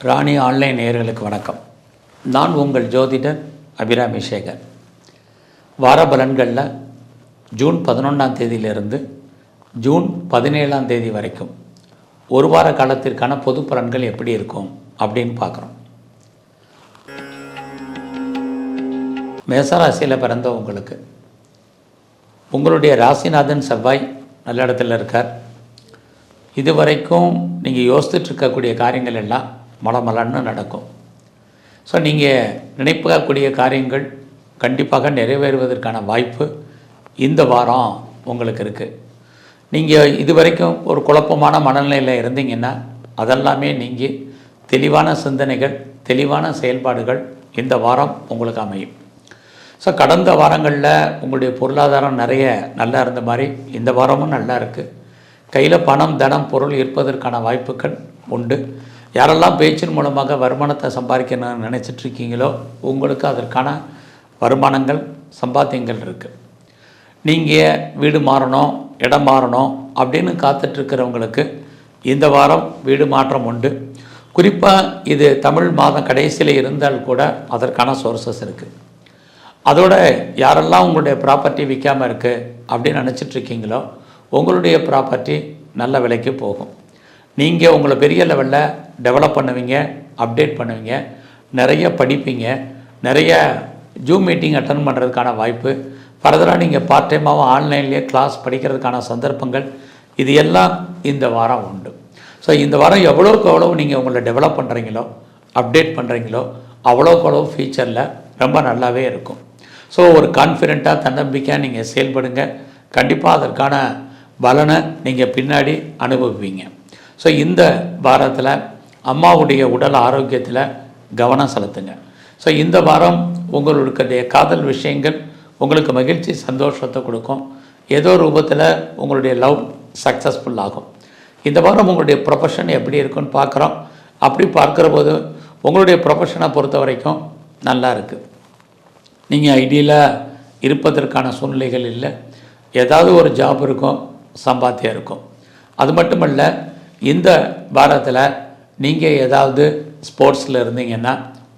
ராணி online நேயர்களுக்கு வணக்கம். நான் உங்கள் ஜோதிடர் அபிராமி சேகர். வார பலன்களில் ஜூன் 11ஆம் தேதியிலிருந்து ஜூன் 17ஆம் தேதி வரைக்கும் ஒரு வார காலத்திற்கான பொது பலன்கள் எப்படி இருக்கும் அப்படின்னு பார்க்குறோம். மேசராசியில் பிறந்தவங்களுக்கு உங்களுடைய ராசிநாதன் செவ்வாய் நல்ல இடத்துல இருக்கார். இதுவரைக்கும் நீங்கள் யோசித்துட்டு இருக்கக்கூடிய காரியங்கள் எல்லாம் மலமலன்னு நடக்கும். ஸோ நீங்கள் நினைக்கக்கூடிய காரியங்கள் கண்டிப்பாக நிறைவேறுவதற்கான வாய்ப்பு இந்த வாரம் உங்களுக்கு இருக்குது. நீங்கள் இதுவரைக்கும் ஒரு குழப்பமான மனநிலையில் இருந்தீங்கன்னா அதெல்லாமே நீங்கள் தெளிவான சிந்தனைகள், தெளிவான செயல்பாடுகள் இந்த வாரம் உங்களுக்கு அமையும். ஸோ கடந்த வாரங்களில் உங்களுடைய பொருளாதாரம் நிறைய நல்லா இருந்த மாதிரி இந்த வாரமும் நல்லா இருக்குது. கையில் பணம், தனம், பொருள் இருப்பதற்கான வாய்ப்புகள் உண்டு. யாரெல்லாம் பேச்சின் மூலமாக வருமானத்தை சம்பாதிக்கணும்னு நினச்சிட்ருக்கீங்களோ உங்களுக்கு அதற்கான வருமானங்கள், சம்பாத்தியங்கள் இருக்குது. நீங்கள் வீடு மாறணும், இடம் மாறணும் அப்படின்னு காத்துட்ருக்கிறவங்களுக்கு இந்த வாரம் வீடு மாற்றம் உண்டு. குறிப்பாக இது தமிழ் மாதம் கடைசியில் இருந்தால் கூட அதற்கான சோர்சஸ் இருக்குது. அதோட யாரெல்லாம் உங்களுடைய ப்ராப்பர்ட்டி விற்காமல் இருக்குது அப்படின்னு நினச்சிட்ருக்கீங்களோ உங்களுடைய ப்ராப்பர்ட்டி நல்ல விலைக்கு போகும். நீங்கள் உங்களை பெரிய லெவலில் டெவலப் பண்ணுவீங்க, அப்டேட் பண்ணுவீங்க, நிறைய படிப்பீங்க, நிறைய ஜூம் மீட்டிங் அட்டன் பண்ணுறதுக்கான வாய்ப்பு, ஃபர்தராக நீங்கள் பார்ட் டைமாகவும் ஆன்லைன்லேயே கிளாஸ் படிக்கிறதுக்கான சந்தர்ப்பங்கள் இது எல்லாம் இந்த வாரம் உண்டு. ஸோ இந்த வாரம் எவ்வளோக்கு எவ்வளோ நீங்கள் உங்களை டெவலப் பண்ணுறீங்களோ, அப்டேட் பண்ணுறீங்களோ அவ்வளோக்கு அவ்வளோ ஃபியூச்சரில் ரொம்ப நல்லாவே இருக்கும். ஸோ ஒரு கான்ஃபிடெண்ட்டாக, தன்னம்பிக்கையாக நீங்கள் செயல்படுங்க. கண்டிப்பாக அதற்கான பலனை நீங்கள் பின்னாடி அனுபவிப்பீங்க. ஸோ இந்த வாரத்தில் அம்மாவுடைய உடல் ஆரோக்கியத்தில் கவனம் செலுத்துங்க. ஸோ இந்த வாரம் உங்களுடைய காதல் விஷயங்கள் உங்களுக்கு மகிழ்ச்சி, சந்தோஷத்தை கொடுக்கும். ஏதோ ரூபத்தில் உங்களுடைய லவ் சக்ஸஸ்ஃபுல் ஆகும். இந்த வாரம் உங்களுடைய ப்ரொஃபஷன் எப்படி இருக்குன்னு பார்க்குறோம். அப்படி பார்க்குற போது உங்களுடைய ப்ரொஃபஷனை பொறுத்த வரைக்கும் நல்லா இருக்குது. நீங்கள் ஐடியலாக இருப்பதற்கான சூழ்நிலைகள் இல்லை. ஏதாவது ஒரு ஜாப் இருக்கும், சம்பாத்தியம் இருக்கும். அது மட்டுமல்ல, இந்த வாரத்தில் நீங்கள் ஏதாவது ஸ்போர்ட்ஸில் இருந்தீங்கன்னா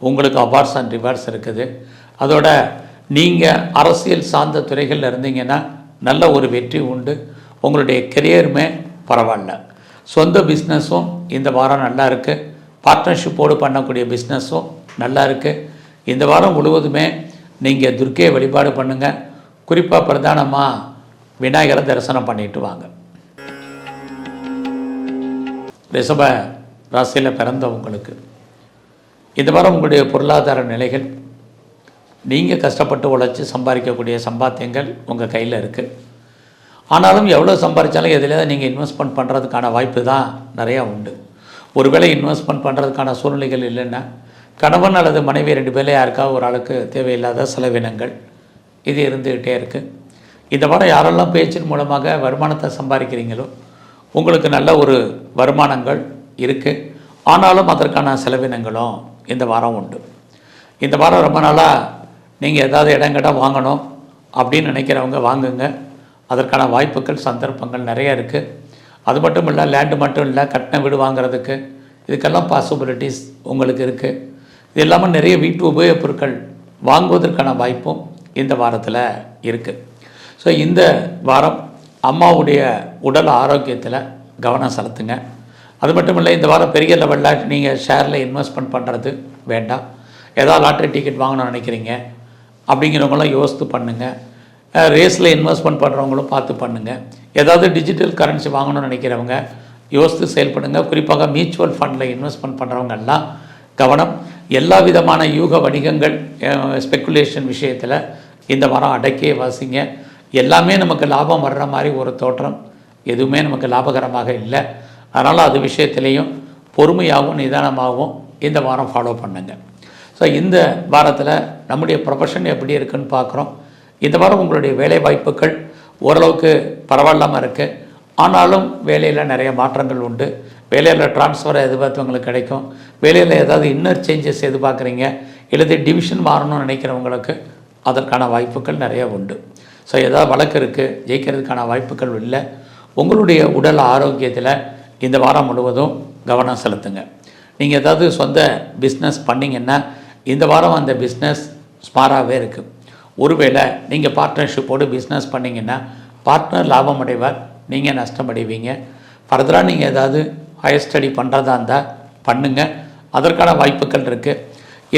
உங்களுக்கு அவார்ட்ஸ் அண்ட் ரிவார்ட்ஸ் இருக்குது. அதோட நீங்கள் அரசியல் சார்ந்த துறைகளில் இருந்தீங்கன்னா நல்ல ஒரு வெற்றி உண்டு. உங்களுடைய கெரியருமே பரவாயில்ல. சொந்த பிஸ்னஸும் இந்த வாரம் நல்லா இருக்குது. பார்ட்னர்ஷிப்போடு பண்ணக்கூடிய பிஸ்னஸும் நல்லா இருக்குது. இந்த வாரம் முழுவதுமே நீங்கள் துர்க்கையை வழிபாடு பண்ணுங்கள். குறிப்பாக பிரதானமாக விநாயகரை தரிசனம் பண்ணிட்டு வாங்க. ரிஷப ராசியில் பிறந்தவங்களுக்கு இந்த வாரம் உங்களுடைய பொருளாதார நிலைகள், நீங்கள் கஷ்டப்பட்டு உழைச்சி சம்பாதிக்கக்கூடிய சம்பாத்தியங்கள் உங்கள் கையில் இருக்குது. ஆனாலும் எவ்வளோ சம்பாதிச்சாலும் எதில் நீங்கள் இன்வெஸ்ட்மெண்ட் பண்ணுறதுக்கான வாய்ப்பு தான் நிறையா உண்டு. ஒருவேளை இன்வெஸ்ட்மெண்ட் பண்ணுறதுக்கான சூழ்நிலைகள் இல்லைன்னா கணவன் அல்லது மனைவி 2 பேரில் யாருக்காவது ஒரு ஆளுக்கு தேவையில்லாத செலவினங்கள் இது இருந்துக்கிட்டே இருக்குது. இந்த வாரம் யாரெல்லாம் பேச்சின் மூலமாக வருமானத்தை சம்பாதிக்கிறீங்களோ உங்களுக்கு நல்ல ஒரு வருமானங்கள் இருக்குது. ஆனாலும் அதற்கான செலவினங்களும் இந்த வாரம் உண்டு. இந்த வாரம் ரொம்ப நாளாக நீங்கள் ஏதாவது இடங்கட வாங்கணும் அப்படின்னு நினைக்கிறவங்க வாங்குங்க. அதற்கான வாய்ப்புகள், சந்தர்ப்பங்கள் நிறைய இருக்குது. அது மட்டும் இல்லை, லேண்டு மட்டும் இல்லை, கட்டின வீடு வாங்குறதுக்கு இதுக்கெல்லாம் பாசிபிலிட்டிஸ் உங்களுக்கு இருக்குது. இது இல்லாமல் நிறைய வீட்டு உபயோகப் பொருட்கள் வாங்குவதற்கான வாய்ப்பும் இந்த வாரத்தில் இருக்குது. ஸோ இந்த வாரம் அம்மாவுடைய உடல் ஆரோக்கியத்தில் கவனம் செலுத்துங்க. அது மட்டும் இல்லை, இந்த வாரம் பெரிய லெவலில் நீங்கள் ஷேரில் இன்வெஸ்ட்மெண்ட் பண்ணுறது வேண்டாம். ஏதாவது லாட்ரி டிக்கெட் வாங்கணும்னு நினைக்கிறீங்க அப்படிங்கிறவங்களாம் யோசித்து பண்ணுங்கள். ரேஸில் இன்வெஸ்ட்மெண்ட் பண்ணுறவங்களும் பார்த்து பண்ணுங்கள். ஏதாவது டிஜிட்டல் கரன்சி வாங்கணும்னு நினைக்கிறவங்க யோசித்து செயல்படுங்க. குறிப்பாக மியூச்சுவல் ஃபண்டில் இன்வெஸ்ட்மெண்ட் பண்ணுறவங்கெல்லாம் கவனம். எல்லா விதமான யூக வணிகங்கள், ஸ்பெக்குலேஷன் விஷயத்தில் இந்த வாரம் அடக்கியே வாசிங்க. எல்லாமே நமக்கு லாபம் வர்ற மாதிரி ஒரு தோற்றம், எதுவுமே நமக்கு லாபகரமாக இல்லை. அதனால் அது விஷயத்துலேயும் பொறுமையாகவும் நிதானமாகவும் இந்த வாரம் ஃபாலோ பண்ணுங்க. ஸோ இந்த வாரத்தில் நம்முடைய ப்ரொஃபஷன் எப்படி இருக்குன்னு பார்க்குறோம். இந்த வாரம் உங்களுடைய வேலை வாய்ப்புகள் ஓரளவுக்கு பரவாயில்லாமல் இருக்குது. ஆனாலும் வேலையில் நிறைய மாற்றங்கள் உண்டு. வேலையில் ட்ரான்ஸ்ஃபர் எதிர்பார்த்தவங்களுக்கு கிடைக்கும். வேலையில் ஏதாவது இன்னர் சேஞ்சஸ் எதிர்பார்க்குறீங்க, இல்லது டிவிஷன் மாறணும்னு நினைக்கிறவங்களுக்கு அதற்கான வாய்ப்புகள் நிறைய உண்டு. ஸோ ஏதாவது வழக்கு இருக்குது, ஜெயிக்கிறதுக்கான வாய்ப்புகள் இல்லை. உங்களுடைய உடல் ஆரோக்கியத்தில் இந்த வாரம் முழுவதும் கவனம் செலுத்துங்க. நீங்கள் ஏதாவது சொந்த பிஸ்னஸ் பண்ணிங்கன்னா இந்த வாரம் அந்த பிஸ்னஸ் ஸ்மாராகவே இருக்குது. ஒருவேளை நீங்கள் பார்ட்னர்ஷிப்போடு பிஸ்னஸ் பண்ணிங்கன்னா பார்ட்னர் லாபம் அடைவார், நீங்கள் நஷ்டம் அடைவீங்க. ஃபர்தராக நீங்கள் ஏதாவது ஹையர் ஸ்டடி பண்ணுறதா இருந்தால் பண்ணுங்கள், அதற்கான வாய்ப்புகள் இருக்குது.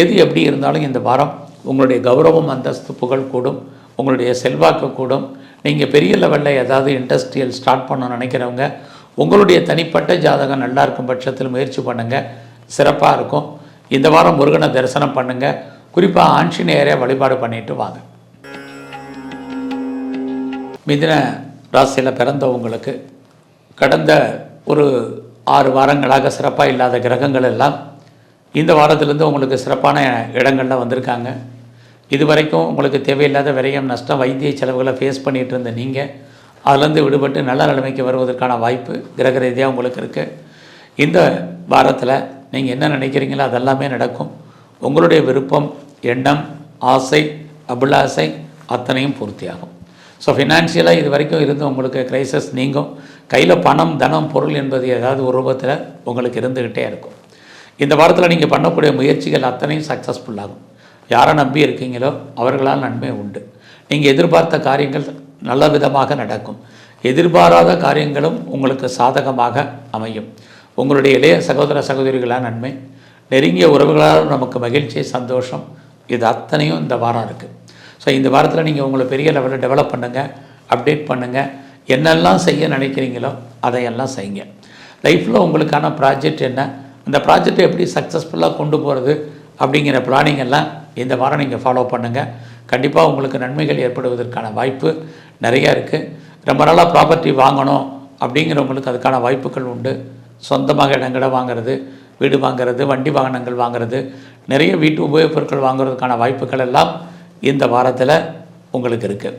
எது எப்படி இருந்தாலும் இந்த வாரம் உங்களுடைய கௌரவம், அந்தஸ்து, புகழ் கூடும், உங்களுடைய செல்வாக்கு கூடும். நீங்கள் பெரிய லெவலில் ஏதாவது இண்டஸ்ட்ரியல் ஸ்டார்ட் பண்ணணும்னு நினைக்கிறவங்க உங்களுடைய தனிப்பட்ட ஜாதகம் நல்லா இருக்கும் பட்சத்தில் முயற்சி பண்ணுங்கள், சிறப்பாக இருக்கும். இந்த வாரம் முருகனை தரிசனம் பண்ணுங்கள், குறிப்பாக ஆஞ்சநேயரை வழிபாடு பண்ணிட்டு வாங்க. மிதுன ராசியில் பிறந்தவங்களுக்கு கடந்த ஒரு 6 வாரங்களாக சிறப்பாக இல்லாத கிரகங்கள் எல்லாம் இந்த வாரத்திலேருந்து உங்களுக்கு சிறப்பான இடங்களில் வந்திருக்காங்க. இது வரைக்கும் உங்களுக்கு தேவையில்லாத விரயம், நஷ்டம், வைத்திய செலவுகளை ஃபேஸ் பண்ணிகிட்டு இருந்த நீங்கள் அதிலேருந்து விடுபட்டு நல்ல நிலைமைக்கு வருவதற்கான வாய்ப்பு கிரக ரீதியாக உங்களுக்கு இருக்குது. இந்த வாரத்தில் நீங்கள் என்ன நினைக்கிறீங்களோ அதெல்லாமே நடக்கும். உங்களுடைய விருப்பம், எண்ணம், ஆசை, அபிலாசை அத்தனையும் பூர்த்தியாகும். ஸோ ஃபினான்ஷியலாக இது வரைக்கும் இருந்து உங்களுக்கு கிரைசஸ் நீங்கும். கையில் பணம், தனம், பொருள் என்பது ஏதாவது ஒரு ரூபத்தில் உங்களுக்கு இருந்துக்கிட்டே இருக்கும். இந்த வாரத்தில் நீங்கள் பண்ணக்கூடிய முயற்சிகள் அத்தனையும் சக்ஸஸ்ஃபுல்லாகும். யாரை நம்பி இருக்கீங்களோ அவர்களால் நன்மை உண்டு. நீங்கள் எதிர்பார்த்த காரியங்கள் நல்ல விதமாக நடக்கும். எதிர்பாராத காரியங்களும் உங்களுக்கு சாதகமாக அமையும். உங்களுடைய இளைய சகோதர சகோதரிகளால் நன்மை, நெருங்கிய உறவுகளால் நமக்கு மகிழ்ச்சி, சந்தோஷம், இது அத்தனையும் இந்த வாரம் இருக்குது. ஸோ இந்த வாரத்தில் நீங்கள் உங்களை பெரிய லெவலில் டெவலப் பண்ணுங்கள், அப்டேட் பண்ணுங்கள். என்னெல்லாம் செய்ய நினைக்கிறீங்களோ அதையெல்லாம் செய்யுங்க. லைஃப்பில் உங்களுக்கான ப்ராஜெக்ட் என்ன, அந்த ப்ராஜெக்டை எப்படி சக்ஸஸ்ஃபுல்லாக கொண்டு போகிறது அப்படிங்கிற பிளானிங் எல்லாம் இந்த வாரம் நீங்கள் ஃபாலோ பண்ணுங்கள். கண்டிப்பாக உங்களுக்கு நன்மைகள் ஏற்படுவதற்கான வாய்ப்பு நிறையா இருக்குது. ரொம்ப நாளாக ப்ராப்பர்ட்டி வாங்கணும் அப்படிங்கிறவங்களுக்கு அதுக்கான வாய்ப்புகள் உண்டு. சொந்தமாக இடங்களை வாங்கிறது, வீடு வாங்கிறது, வண்டி வாகனங்கள் வாங்கிறது, நிறைய வீட்டு உபயோகப் பொருட்கள் வாங்குறதுக்கான வாய்ப்புகள் எல்லாம் இந்த வாரத்தில் உங்களுக்கு இருக்குது.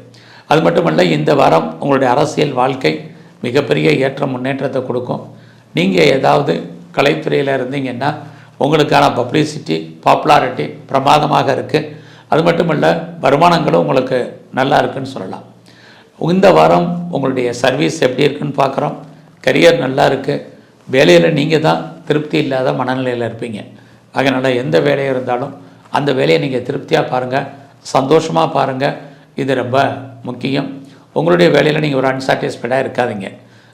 அது மட்டுமல்ல, இந்த வாரம் உங்களுடைய அரசியல் வாழ்க்கை மிகப்பெரிய ஏற்ற முன்னேற்றத்தை கொடுக்கும். நீங்கள் ஏதாவது கலைத்துறையில் இருந்தீங்கன்னா உங்களுக்கான பப்ளிசிட்டி, பாப்புலாரிட்டி பிரமாதமாக இருக்குது. அது மட்டும் இல்லை, வருமானங்களும் உங்களுக்கு நல்லா இருக்குதுன்னு சொல்லலாம். இந்த வாரம் உங்களுடைய சர்வீஸ் எப்படி இருக்குன்னு பார்க்குறோம். கரியர் நல்லா இருக்குது. வேலையில் நீங்கள் தான் திருப்தி இல்லாத மனநிலையில் இருப்பீங்க. அதனால் எந்த வேலையாக இருந்தாலும் அந்த வேலையை நீங்கள் திருப்தியாக பாருங்கள், சந்தோஷமாக பாருங்கள். இது ரொம்ப முக்கியம். உங்களுடைய வேலையில் நீங்கள் ஒரு அன்சாட்டிஸ்ஃபைடாக இருக்காதீங்க.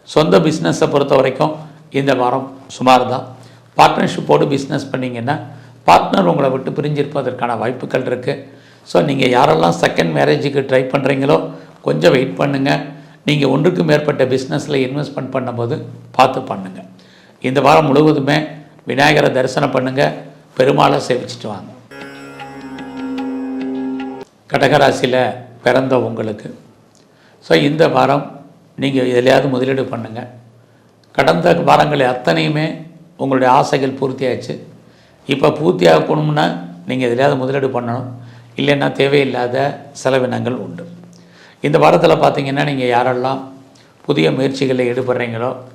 சொந்த பிஸ்னஸை பொறுத்த வரைக்கும் இந்த வாரம் சுமார் தான். பார்ட்னர்ஷிப்போடு பிஸ்னஸ் பண்ணிங்கன்னா பார்ட்னர் உங்களை விட்டு பிரிஞ்சிருப்பதற்கான வாய்ப்புகள் இருக்குது. ஸோ நீங்கள் யாரெல்லாம் செகண்ட் மேரேஜுக்கு ட்ரை பண்ணுறீங்களோ கொஞ்சம் வெயிட் பண்ணுங்கள். நீங்கள் ஒன்றுக்கு மேற்பட்ட பிஸ்னஸில் இன்வெஸ்ட்மெண்ட் பண்ணும்போது பார்த்து பண்ணுங்கள். இந்த வாரம் முழுவதுமே விநாயகரை தரிசனம் பண்ணுங்கள், பெருமாளை சேவிச்சிட்டு வாங்க. கடகராசியில் பிறந்த உங்களுக்கு ஸோ இந்த வாரம் நீங்கள் எதுலையாவது முதலீடு பண்ணுங்கள். கடந்த வாரங்களில் அத்தனையுமே உங்களுடைய ஆசைகள் பூர்த்தியாச்சு. இப்போ பூர்த்தியாகணும்னா நீங்கள் எதுலையாவது முதலீடு பண்ணணும், இல்லைன்னா தேவையில்லாத செலவினங்கள் உண்டு. இந்த வாரத்தில் பார்த்திங்கன்னா நீங்கள் யாரெல்லாம் புதிய முயற்சிகளில்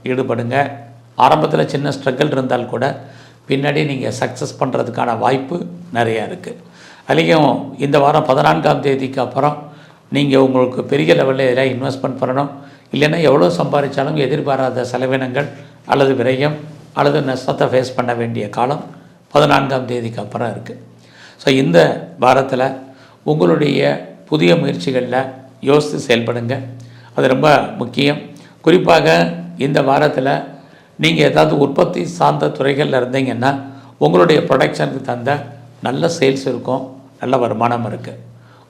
ஈடுபடுங்க. ஆரம்பத்தில் சின்ன ஸ்ட்ரகிள் இருந்தால் கூட பின்னாடி நீங்கள் சக்ஸஸ் பண்ணுறதுக்கான வாய்ப்பு நிறையா இருக்குது. அதுலேயும் இந்த வாரம் 14ஆம் தேதிக்கு அப்புறம் நீங்கள் உங்களுக்கு பெரிய லெவலில் எல்லாம் இன்வெஸ்ட்மெண்ட் பண்ணணும். இல்லைன்னா எவ்வளோ சம்பாதிச்சாலும் எதிர்பாராத செலவினங்கள் அல்லது விரயம் அல்லது நஷ்டத்தை ஃபேஸ் பண்ண வேண்டிய காலம் 14ஆம் தேதிக்கு அப்புறம் இருக்குது. ஸோ இந்த வாரத்தில் உங்களுடைய புதிய முயற்சிகளில் யோசித்து செயல்படுங்க. அது ரொம்ப முக்கியம். குறிப்பாக இந்த வாரத்தில் நீங்கள் ஏதாவது உற்பத்தி சார்ந்த துறைகளில் இருந்தீங்கன்னா உங்களுடைய ப்ரொடக்ஷனுக்கு தந்த நல்ல சேல்ஸ் இருக்கும், நல்ல வருமானம் இருக்குது.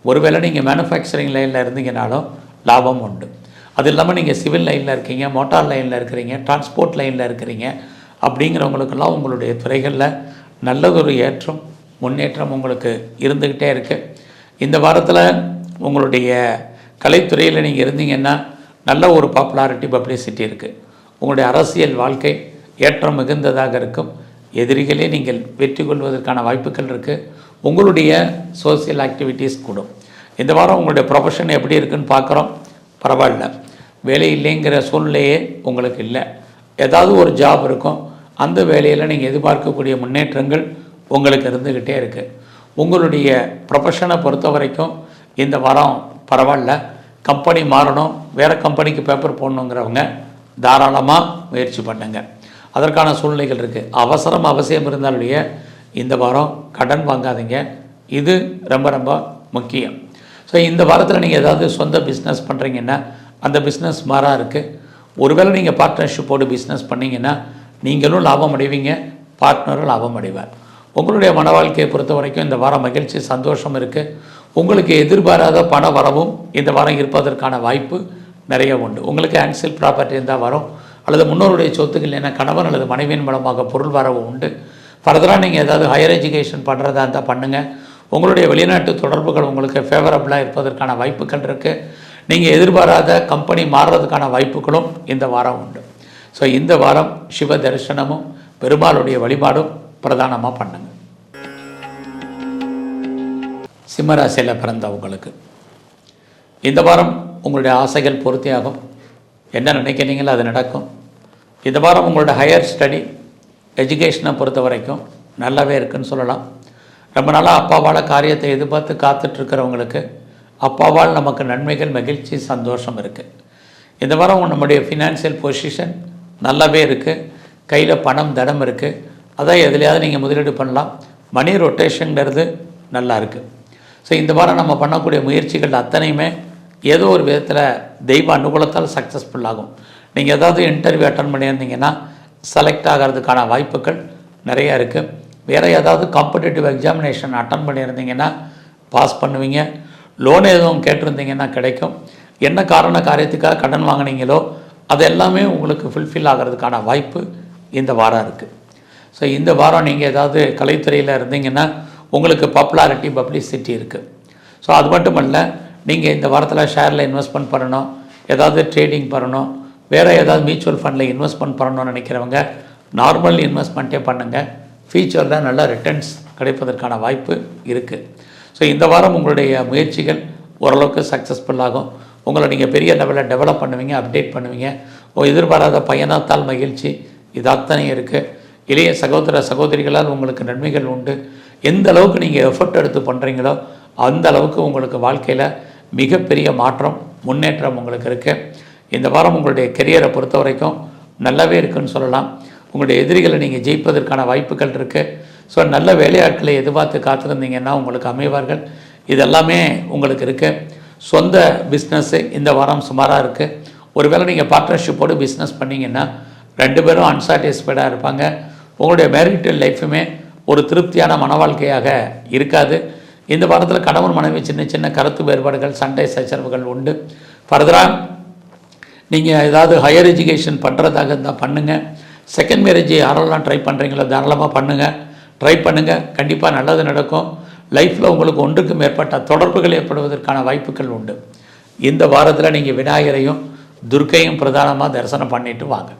ஒருவேளை நீங்கள் மேனுஃபேக்சரிங் லைனில் இருந்தீங்கனாலும் லாபம் உண்டு. அது இல்லாமல் நீங்கள் சிவில் லைனில் இருக்கீங்க, மோட்டார் லைனில் இருக்கிறீங்க, டிரான்ஸ்போர்ட் லைனில் இருக்கிறீங்க அப்படிங்கிறவங்களுக்கெல்லாம் உங்களுடைய துறைகளில் நல்லதொரு ஏற்றம், முன்னேற்றம் உங்களுக்கு இருந்துக்கிட்டே இருக்குது. இந்த வாரத்தில் உங்களுடைய கலைத்துறையில் நீங்கள் இருந்தீங்கன்னா நல்ல ஒரு பாப்புலாரிட்டி, பப்ளிசிட்டி இருக்குது. உங்களுடைய அரசியல் வாழ்க்கை ஏற்றம் மிகுந்ததாக இருக்கும். எதிரிகளே நீங்கள் வெற்றி கொள்வதற்கான வாய்ப்புகள் இருக்குது. உங்களுடைய சோசியல் ஆக்டிவிட்டீஸ் கூடும். இந்த வாரம் உங்களுடைய ப்ரொஃபஷன் எப்படி இருக்குன்னு பார்க்குறோம். பரவாயில்ல, வேலை இல்லைங்கிற சூழ்நிலையே உங்களுக்கு இல்லை. ஏதாவது ஒரு ஜாப் இருக்கும், அந்த வேலையில் நீங்கள் எதிர்பார்க்கக்கூடிய முன்னேற்றங்கள் உங்களுக்கு இருந்துக்கிட்டே இருக்குது. உங்களுடைய ப்ரொஃபஷனை பொறுத்த வரைக்கும் இந்த வாரம் பரவாயில்ல. கம்பெனி மாறணும், வேறு கம்பெனிக்கு பேப்பர் போடணுங்கிறவங்க தாராளமாக முயற்சி பண்ணுங்க. அதற்கான சூழ்நிலைகள் இருக்குது. அவசியம் இருந்தாலுடைய இந்த வாரம் கடன் வாங்காதீங்க, இது ரொம்ப ரொம்ப முக்கியம். ஸோ இந்த வாரத்தில் நீங்கள் ஏதாவது சொந்த பிஸ்னஸ் பண்ணுறீங்கன்னா அந்த பிஸ்னஸ் மாறாக இருக்குது. ஒருவேளை நீங்கள் பார்ட்னர்ஷிப்போடு பிஸ்னஸ் பண்ணிங்கன்னா நீங்களும் லாபம் அடைவீங்க, பார்ட்னரும் லாபம் அடைவார். உங்களுடைய மன வாழ்க்கையை பொறுத்த வரைக்கும் இந்த வாரம் மகிழ்ச்சி சந்தோஷம் இருக்குது. உங்களுக்கு எதிர்பாராத பண வரவும் இந்த வாரம் இருப்பதற்கான வாய்ப்பு நிறைய உண்டு. உங்களுக்கு ஆன்சில் ப்ராப்பர்ட்டி இருந்தால் வரும், அல்லது முன்னோருடைய சொத்துக்கள் இல்லைன்னா கணவன் அல்லது மனைவியின் மூலமாக பொருள் வரவு உண்டு. ஃபர்தராக நீங்கள் ஏதாவது ஹையர் எஜுகேஷன் பண்ணுறதா இருந்தால் பண்ணுங்கள். உங்களுடைய வெளிநாட்டு தொடர்புகள் உங்களுக்கு ஃபேவரபுளாக இருப்பதற்கான வாய்ப்புகள் இருக்குது. நீங்கள் எதிர்பாராத கம்பெனி மாறுறதுக்கான வாய்ப்புகளும் இந்த வாரம் உண்டு. ஸோ இந்த வாரம் சிவ தரிசனமும் பெருமாளுடைய வழிபாடும் பிரதானமாக பண்ணுங்க. சிம்மராசியில் பிறந்தவங்களுக்கு இந்த வாரம் உங்களுடைய ஆசைகள் பூர்த்தியாகும். என்ன நினைக்கிறீங்களோ அது நடக்கும். இந்த வாரம் உங்களோட ஹையர் ஸ்டடி எஜுகேஷனை பொறுத்த வரைக்கும் நல்லாவே இருக்குதுன்னு சொல்லலாம். ரொம்ப நாளாக அப்பாவால் காரியத்தை எதிர்பார்த்து காத்துட்ருக்கிறவங்களுக்கு அப்பாவால் நமக்கு நன்மைகள், மகிழ்ச்சி, சந்தோஷம் இருக்குது. இந்த வாரம் நம்முடைய ஃபினான்ஷியல் பொசிஷன் நல்லாவே இருக்குது. கையில் பணம், தனம் இருக்குது. அதான் எதுலையாவது நீங்கள் முதலீடு பண்ணலாம். மணி ரொட்டேஷன்ங்கிறது நல்லா இருக்குது. ஸோ இந்த வாரம் நம்ம பண்ணக்கூடிய முயற்சிகள் அத்தனையுமே ஏதோ ஒரு விதத்தில் தெய்வ அனுகூலத்தால் சக்ஸஸ்ஃபுல் ஆகும். நீங்கள் ஏதாவது இன்டர்வியூ அட்டன் பண்ணியிருந்தீங்கன்னா செலக்ட் ஆகிறதுக்கான வாய்ப்புகள் நிறையா இருக்குது. வேறு ஏதாவது காம்படிட்டிவ் எக்ஸாமினேஷன் அட்டன் பண்ணியிருந்தீங்கன்னா பாஸ் பண்ணுவீங்க. லோன் எதுவும் கேட்டிருந்தீங்கன்னா கிடைக்கும். என்ன காரியத்துக்காக கடன் வாங்கினீங்களோ அது எல்லாமே உங்களுக்கு ஃபுல்ஃபில் ஆகிறதுக்கான வாய்ப்பு இந்த வாரம் இருக்குது. ஸோ இந்த வாரம் நீங்கள் ஏதாவது கலைத்துறையில் இருந்தீங்கன்னா உங்களுக்கு பாப்புலாரிட்டி, பப்ளிசிட்டி இருக்குது. ஸோ அது மட்டும் இல்லை, நீங்கள் இந்த வாரத்தில் ஷேரில் இன்வெஸ்ட்மெண்ட் பண்ணணும், ஏதாவது ட்ரேடிங் பண்ணணும், வேறு ஏதாவது மியூச்சுவல் ஃபண்டில் இன்வெஸ்ட்மெண்ட் பண்ணணும்னு நினைக்கிறவங்க நார்மல் இன்வெஸ்ட்மெண்ட்டே பண்ணுங்கள். ஃபியூச்சரில் நல்ல ரிட்டர்ன்ஸ் கிடைப்பதற்கான வாய்ப்பு இருக்குது. ஸோ இந்த வாரம் உங்களுடைய முயற்சிகள் ஓரளவுக்கு சக்ஸஸ்ஃபுல் ஆகும். உங்களை நீங்கள் பெரிய லெவலில் டெவலப் பண்ணுவீங்க, அப்டேட் பண்ணுவீங்க. எதிர்பாராத பயணத்தால் மகிழ்ச்சி, இது அத்தனை இருக்குது. இளைய சகோதரிகளால் உங்களுக்கு நன்மைகள் உண்டு. எந்த அளவுக்கு நீங்கள் எஃபர்ட் எடுத்து பண்ணுறீங்களோ அந்த அளவுக்கு உங்களுக்கு வாழ்க்கையில் மிகப்பெரிய மாற்றம், முன்னேற்றம் உங்களுக்கு இருக்குது. இந்த வாரம் உங்களுடைய கெரியரை பொறுத்த வரைக்கும் நல்லாவே இருக்குதுன்னு சொல்லலாம். உங்களுடைய எதிரிகளை நீங்கள் ஜெயிப்பதற்கான வாய்ப்புகள் இருக்குது. ஸோ நல்ல வேலையாட்களை எதிர்பார்த்து காத்திருந்தீங்கன்னா உங்களுக்கு அமைவார்கள். இதெல்லாமே உங்களுக்கு இருக்குது. சொந்த பிஸ்னஸ்ஸு இந்த வாரம் சுமாராக இருக்குது. ஒருவேளை நீங்கள் பார்ட்னர்ஷிப்போடு பிஸ்னஸ் பண்ணிங்கன்னா 2 பேரும் அன்சாட்டிஸ்ஃபைடாக இருப்பாங்க. உங்களுடைய மேரிட்டல் லைஃபுமே ஒரு திருப்தியான மன வாழ்க்கையாக இருக்காது. இந்த வாரத்தில் கணவன் மனைவி சின்ன கருத்து வேறுபாடுகள், சண்டை சச்சரவுகள் உண்டு. ஃபர்தராக நீங்கள் ஏதாவது ஹையர் எஜுகேஷன் பண்ணுறதாக இருந்தால் பண்ணுங்கள். செகண்ட் மேரேஜ் யாரெல்லாம் ட்ரை பண்ணுறீங்களோ தாராளமாக ட்ரை பண்ணுங்கள். கண்டிப்பாக நல்லது நடக்கும். லைஃப்பில் உங்களுக்கு ஒன்றுக்கு மேற்பட்ட தொடர்புகள் ஏற்படுவதற்கான வாய்ப்புகள் உண்டு. இந்த வாரத்தில் நீங்கள் விநாயகரையும் துர்க்கையும் பிரதானமாக தரிசனம் பண்ணிட்டு வாங்க.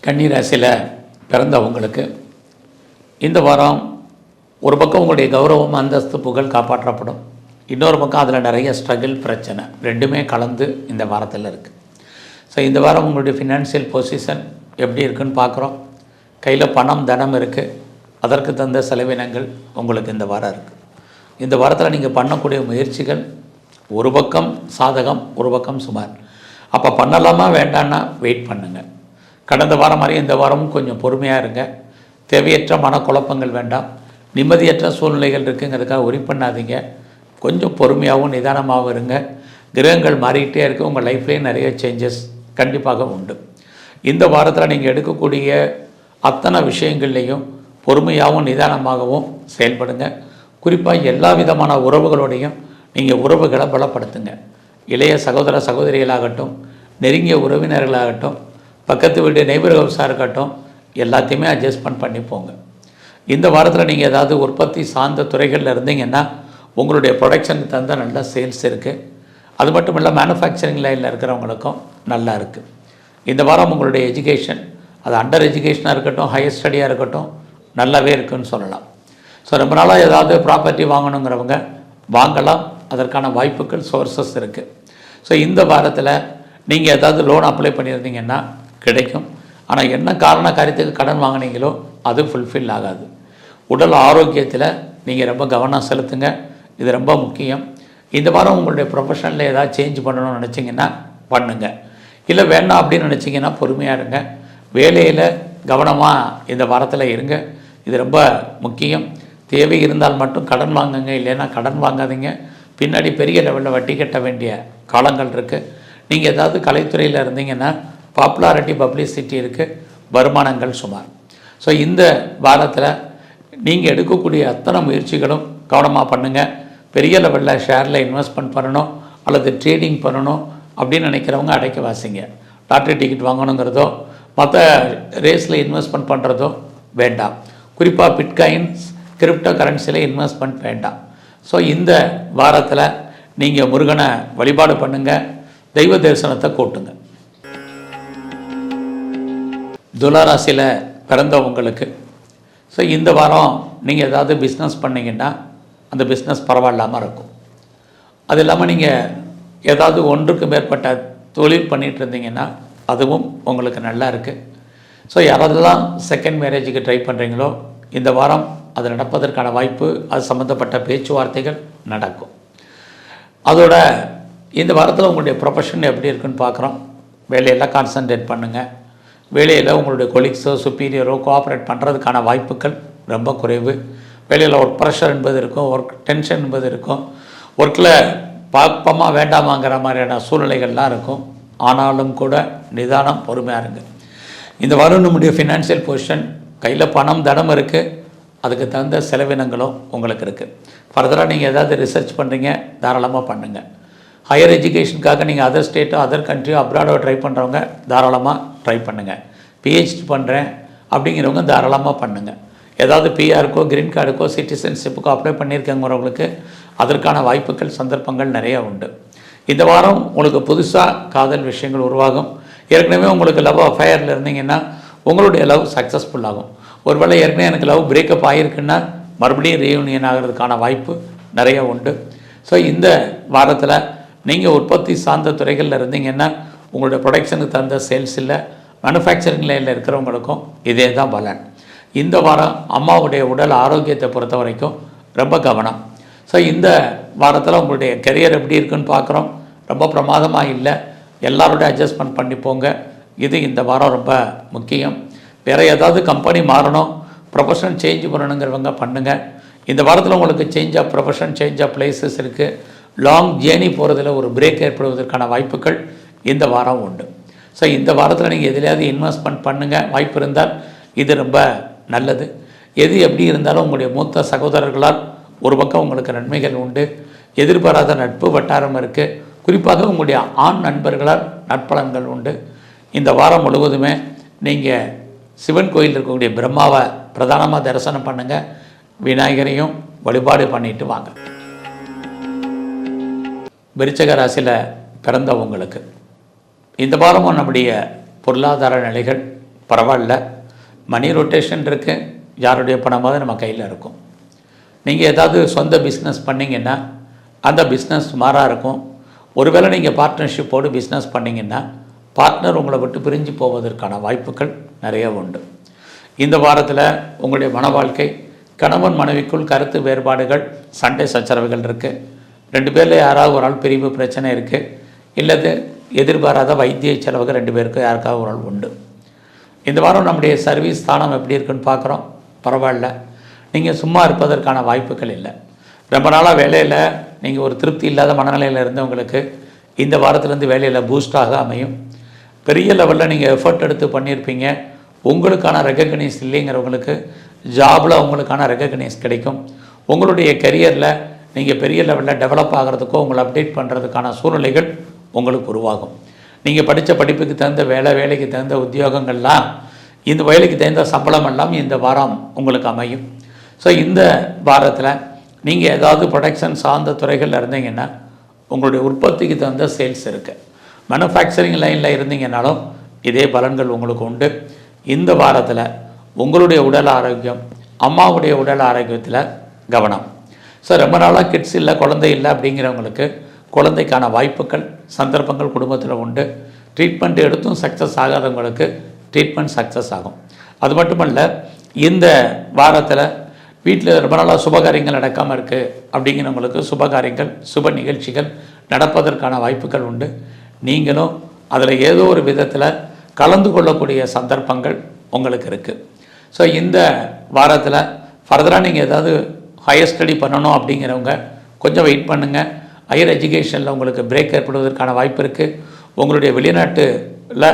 கன்னி ராசியில் பிறந்தவங்களுக்கு இந்த வாரம் ஒரு பக்கம் உங்களுடைய கௌரவம், அந்தஸ்து, புகழ் காப்பாற்றப்படும். இன்னொரு பக்கம் அதில் நிறைய ஸ்ட்ரகிள், பிரச்சனை ரெண்டுமே கலந்து இந்த வாரத்தில் இருக்குது. ஸோ இந்த வாரம் உங்களுடைய ஃபினான்ஷியல் பொசிஷன் எப்படி இருக்குதுன்னு பார்க்குறோம். கையில் பணம், தனம் இருக்குது. அதற்கு தந்த செலவினங்கள் உங்களுக்கு இந்த வாரம் இருக்குது. இந்த வாரத்தில் நீங்கள் பண்ணக்கூடிய முயற்சிகள் ஒரு பக்கம் சாதகம், ஒரு பக்கம் சுமார். அப்போ பண்ணலாமா வேண்டான்னா வெயிட் பண்ணுங்கள். கடந்த வாரம் மாதிரி இந்த வாரமும் கொஞ்சம் பொறுமையாக இருங்க. தேவையற்ற மனக்குழப்பங்கள் வேண்டாம். நிம்மதியற்ற சூழ்நிலைகள் இருக்குங்கிறதுக்காக ஒரி பண்ணாதீங்க. கொஞ்சம் பொறுமையாகவும் நிதானமாகவும் இருங்க. கிரகங்கள் மாறிக்கிட்டே இருக்குது. உங்கள் லைஃப்லேயே நிறைய சேஞ்சஸ் கண்டிப்பாக உண்டு. இந்த வாரத்தில் நீங்கள் எடுக்கக்கூடிய அத்தனை விஷயங்கள்லேயும் பொறுமையாகவும் நிதானமாகவும் செயல்படுங்க. குறிப்பாக எல்லா விதமான உறவுகளோடையும் நீங்கள் உறவுகளை பலப்படுத்துங்க. இளைய சகோதரிகளாகட்டும், நெருங்கிய உறவினர்களாகட்டும், பக்கத்து வீடு நெய்பர் ஹவுஸாக இருக்கட்டும், எல்லாத்தையுமே அட்ஜஸ்ட்மெண்ட் பண்ணி போங்க. இந்த வாரத்தில் நீங்கள் ஏதாவது உற்பத்தி சார்ந்த துறைகளில் இருந்தீங்கன்னா உங்களுடைய ப்ரொடக்ஷனுக்கு தந்த நல்ல சேல்ஸ் இருக்குது. அது மட்டும் இல்லை, மேனுஃபேக்சரிங் லைனில் இருக்கிறவங்களுக்கும் நல்லா இருக்குது. இந்த வாரம் உங்களுடைய எஜுகேஷன், அது அண்டர் எஜுகேஷனாக இருக்கட்டும், ஹையர் ஸ்டடியாக இருக்கட்டும், நல்லாவே இருக்குதுன்னு சொல்லலாம். ஸோ ரொம்ப நாளாக ஏதாவது ப்ராப்பர்ட்டி வாங்கணுங்கிறவங்க வாங்கலாம். அதற்கான வாய்ப்புகள், சோர்ஸஸ் இருக்குது. ஸோ இந்த வாரத்தில் நீங்கள் ஏதாவது லோன் அப்ளை பண்ணியிருந்தீங்கன்னா கிடைக்கும். ஆனால் என்ன காரியத்துக்கு கடன் வாங்கினீங்களோ அது ஃபுல்ஃபில் ஆகாது. உடல் ஆரோக்கியத்தில் நீங்கள் ரொம்ப கவனம் செலுத்துங்க. இது ரொம்ப முக்கியம். இந்த வாரம் உங்களுடைய ப்ரொஃபஷனில் ஏதாவது சேஞ்ச் பண்ணணும்னு நினச்சிங்கன்னா பண்ணுங்கள். இல்லை வேண்டாம் அப்படின்னு நினச்சிங்கன்னா பொறுமையாக இருங்க. வேலையில் கவனமாக இந்த வாரத்தில் இருங்க. இது ரொம்ப முக்கியம். தேவை இருந்தால் மட்டும் கடன் வாங்குங்க, இல்லைன்னா கடன் வாங்காதீங்க. பின்னாடி பெரிய லெவலில் வட்டி கட்ட வேண்டிய காலங்கள் இருக்குது. நீங்கள் ஏதாவது கலைத்துறையில் இருந்தீங்கன்னா பாப்புலாரிட்டி, பப்ளிசிட்டி இருக்குது, வருமானங்கள் சுமார். ஸோ இந்த வாரத்தில் நீங்கள் எடுக்கக்கூடிய அத்தனை முயற்சிகளும் கவனமாக பண்ணுங்கள். பெரிய லெவலில் ஷேரில் இன்வெஸ்ட்மெண்ட் பண்ணணும் அல்லது ட்ரேடிங் பண்ணணும் அப்படின்னு நினைக்கிறவங்க அடைக்க வாசிங்க. லாட்ரி டிக்கெட் வாங்கணுங்கிறதோ மற்ற ரேஸில் இன்வெஸ்ட்மெண்ட் பண்ணுறதோ வேண்டாம். குறிப்பாக பிட்காயின்ஸ், கிரிப்டோ கரன்சியில் இன்வெஸ்ட்மெண்ட் வேண்டாம். ஸோ இந்த வாரத்தில் நீங்கள் முருகனை வழிபாடு பண்ணுங்கள், தெய்வ தரிசனத்தை கூட்டுங்க. துளாராசியில் பிறந்தவங்களுக்கு ஸோ இந்த வாரம் நீங்கள் ஏதாவது பிஸ்னஸ் பண்ணிங்கன்னா அந்த பிஸ்னஸ் பரவாயில்லாமல் இருக்கும். அது இல்லாமல் நீங்கள் ஏதாவது ஒன்றுக்கு மேற்பட்ட தொழில் பண்ணிகிட்டு இருந்தீங்கன்னா அதுவும் உங்களுக்கு நல்லா இருக்குது. ஸோ யாரெல்லாம் செகண்ட் மேரேஜுக்கு ட்ரை பண்ணுறீங்களோ இந்த வாரம் அது நடப்பதற்கான வாய்ப்பு, அது சம்மந்தப்பட்ட பேச்சுவார்த்தைகள் நடக்கும். அதோட இந்த வாரத்தில் உங்களுடைய ப்ரொஃபஷன் எப்படி இருக்குன்னு பார்க்குறோம். வேலையெல்லாம் கான்சன்ட்ரேட் பண்ணுங்கள். வேலையில் உங்களுடைய கொலீக்ஸோ சுப்பீரியரோ கோஆப்ரேட் பண்ணுறதுக்கான வாய்ப்புகள் ரொம்ப குறைவு. வேலையில் ஒர்க் ப்ரெஷர் என்பது இருக்கும், ஒர்க் டென்ஷன் என்பது இருக்கும், ஒர்க்கில் பார்ப்போமா வேண்டாமாங்கிற மாதிரியான சூழ்நிலைகள்லாம் இருக்கும். ஆனாலும் கூட நிதானம், பொறுமையாக இருங்க. இந்த வாரம் நம்முடைய ஃபினான்ஷியல் பொசிஷன், கையில் பணம் தனம் இருக்குது, அதுக்கு தகுந்த செலவினங்களும் உங்களுக்கு இருக்குது. ஃபர்தராக நீங்கள் ஏதாவது ரிசர்ச் பண்ணுறீங்க, தாராளமாக பண்ணுங்கள். ஹையர் எஜுகேஷனுக்காக நீங்கள் அதர் ஸ்டேட்டோ அதர் கண்ட்ரியோ அப்ராடோ ட்ரை பண்ணுறவங்க தாராளமாக ட்ரை பண்ணுங்கள். பிஹெச்டி பண்ணுறேன் அப்படிங்கிறவங்க தாராளமாக பண்ணுங்கள். ஏதாவது பிஆருக்கோ கிரீன் கார்டுக்கோ சிட்டிசன்ஷிப்புக்கோ அப்ளை பண்ணியிருக்கவங்களுக்கு அதற்கான வாய்ப்புகள், சந்தர்ப்பங்கள் நிறையா உண்டு. இந்த வாரம் உங்களுக்கு புதுசாக காதல் விஷயங்கள் உருவாகும். ஏற்கனவே உங்களுக்கு லவ் அஃபேரில் இருந்தீங்கன்னா உங்களுடைய லவ் சக்ஸஸ்ஃபுல் ஆகும். ஒருவேளை ஏற்கனவே எனக்கு லவ் பிரேக்கப் ஆகிருக்குன்னா மறுபடியும் ரீயூனியன் ஆகிறதுக்கான வாய்ப்பு நிறைய உண்டு. ஸோ இந்த வாரத்தில் நீங்கள் உற்பத்தி சார்ந்த துறைகளில் இருந்தீங்கன்னா உங்களுடைய ப்ரொடக்ஷனுக்கு தகுந்த சேல்ஸ் இல்லை, மேனுஃபேக்சரிங் லைனில் இருக்கிறவங்களுக்கும் இதே தான் பலன். இந்த வாரம் அம்மாவுடைய உடல் ஆரோக்கியத்தை பொறுத்த வரைக்கும் ரொம்ப கவனம். ஸோ இந்த வாரத்தில் உங்களுடைய கெரியர் எப்படி இருக்குன்னு பார்க்குறோம். ரொம்ப பிரமாதமாக இல்லை, எல்லாரோடய அட்ஜஸ்ட்மெண்ட் பண்ணி போங்க. இது இந்த வாரம் ரொம்ப முக்கியம். வேறு ஏதாவது கம்பெனி மாறணும், ப்ரொஃபஷன் சேஞ்ச் பண்ணணுங்கிறவங்க பண்ணுங்கள். இந்த வாரத்தில் உங்களுக்கு change of profession, change of places இருக்குது. லாங் ஜேர்னி போகிறதுல ஒரு பிரேக் ஏற்படுவதற்கான வாய்ப்புகள் இந்த வாரம் உண்டு. ஸோ இந்த வாரத்தில் நீங்கள் எதிலையாவது இன்வெஸ்ட்மெண்ட் பண்ணுங்கள், வாய்ப்பு இருந்தால் இது ரொம்ப நல்லது. எது எப்படி இருந்தாலும் உங்களுடைய மூத்த சகோதரர்களால் ஒரு பக்கம் உங்களுக்கு நன்மைகள் உண்டு. எதிர்பாராத நட்பு வட்டாரம் இருக்குது. குறிப்பாக உங்களுடைய ஆண் நண்பர்களால் நற்பலன்கள் உண்டு. இந்த வாரம் முழுவதுமே நீங்கள் சிவன் கோயில் இருக்கக்கூடிய பிரம்மாவை பிரதானமாக தரிசனம் பண்ணுங்கள், விநாயகரையும் வழிபாடு பண்ணிட்டு வாங்க. விருச்சிக ராசியில் பிறந்தவங்களுக்கு இந்த வாரமும் நம்முடைய பொருளாதார நிலைகள் பரவாயில்ல. மணி ரொட்டேஷன் இருக்குது, யாருடைய பணமாவது நம்ம கையில் இருக்கும். நீங்கள் ஏதாவது சொந்த பிஸ்னஸ் பண்ணிங்கன்னா அந்த பிஸ்னஸ் சுமாராக இருக்கும். ஒருவேளை நீங்கள் பார்ட்னர்ஷிப்போடு பிஸ்னஸ் பண்ணிங்கன்னா பார்ட்னர் உங்களை விட்டு பிரிஞ்சு போவதற்கான வாய்ப்புகள் நிறைய உண்டு. இந்த வாரத்தில் உங்களுடைய மன வாழ்க்கை, கணவன் மனைவிக்குள் கருத்து வேறுபாடுகள், சண்டை சச்சரவுகள் இருக்குது. ரெண்டு பேரில் யாராவது ஒரு ஆள் பிரிவு பிரச்சனை இருக்குது, இல்லது எதிர்பாராத வைத்திய செலவுகள் ரெண்டு பேருக்கு யாருக்காவது ஒரு ஆள் உண்டு. இந்த வாரம் நம்முடைய சர்வீஸ் ஸ்தானம் எப்படி இருக்குன்னு பார்க்குறோம். பரவாயில்ல, நீங்கள் சும்மா இருப்பதற்கான வாய்ப்புகள் இல்லை. ரொம்ப நாளாக வேலையில் நீங்கள் ஒரு திருப்தி இல்லாத மனநிலையில் இருந்தவங்களுக்கு இந்த வாரத்துலேருந்து வேலையில் பூஸ்டாக அமையும். பெரிய லெவலில் நீங்கள் எஃபர்ட் எடுத்து பண்ணியிருப்பீங்க, உங்களுக்கான ரெகக்னைஸ் இல்லைங்கிறவங்களுக்கு ஜாபில் உங்களுக்கான ரெகக்னைஸ் கிடைக்கும். உங்களுடைய கெரியரில் நீங்கள் பெரிய லெவலில் டெவலப் ஆகிறதுக்கோ உங்களை அப்டேட் பண்ணுறதுக்கான சூழ்நிலைகள் உங்களுக்கு உருவாகும். நீங்கள் படித்த படிப்புக்கு தகுந்த வேலைக்கு தகுந்த உத்தியோகங்கள்லாம், இந்த வேலைக்கு தகுந்த சம்பளம் எல்லாம் இந்த வாரம் உங்களுக்கு அமையும். ஸோ இந்த வாரத்தில் நீங்கள் ஏதாவது ப்ரொடக்ஷன் சார்ந்த துறைகளில் இருந்தீங்கன்னா உங்களுடைய உற்பத்திக்கு தகுந்த சேல்ஸ் இருக்குது. மேனுஃபேக்சரிங் லைனில் இருந்தீங்கன்னாலும் இதே பலன்கள் உங்களுக்கு உண்டு. இந்த வாரத்தில் உங்களுடைய உடல் ஆரோக்கியம், அம்மாவுடைய உடல் ஆரோக்கியத்தில் கவனம். ஸோ ரொம்ப நாளாக கிட்ஸ் இல்லை, குழந்தை இல்லை அப்படிங்கிறவங்களுக்கு குழந்தைக்கான வாய்ப்புகள், சந்தர்ப்பங்கள் குடும்பத்தில் உண்டு. ட்ரீட்மெண்ட் எடுத்தும் சக்ஸஸ் ஆகாதவங்களுக்கு ட்ரீட்மெண்ட் சக்ஸஸ் ஆகும். அது மட்டுமல்ல, இந்த வாரத்தில் வீட்டில் ரொம்ப நாளாக சுபகாரியங்கள் நடக்காமல் இருக்குது அப்படிங்கிறவங்களுக்கு சுபகாரியங்கள், சுப நிகழ்ச்சிகள் நடப்பதற்கான வாய்ப்புகள் உண்டு. நீங்களும் அதில் ஏதோ ஒரு விதத்தில் கலந்து கொள்ளக்கூடிய சந்தர்ப்பங்கள் உங்களுக்கு இருக்குது. ஸோ இந்த வாரத்தில் ஃபர்தராக நீங்கள் ஏதாவது ஹையர் ஸ்டடி பண்ணணும் அப்படிங்கிறவங்க கொஞ்சம் வெயிட் பண்ணுங்கள். ஹையர் எஜுகேஷனில் உங்களுக்கு பிரேக் ஏற்படுவதற்கான வாய்ப்பு இருக்குது. உங்களுடைய வெளிநாட்டில்